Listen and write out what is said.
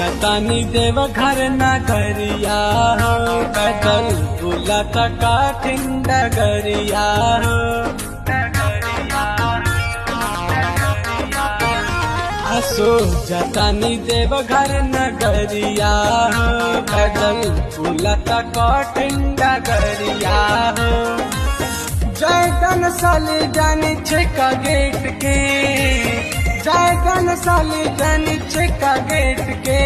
जतानी देव घर नगरिया पैदल बुला तका डगरिया असो जतानी देव घर नगरिया पैदल बुला तका डगरिया जयगन साली जानी छेका गेट के जयगन साली जानी छेका गेट के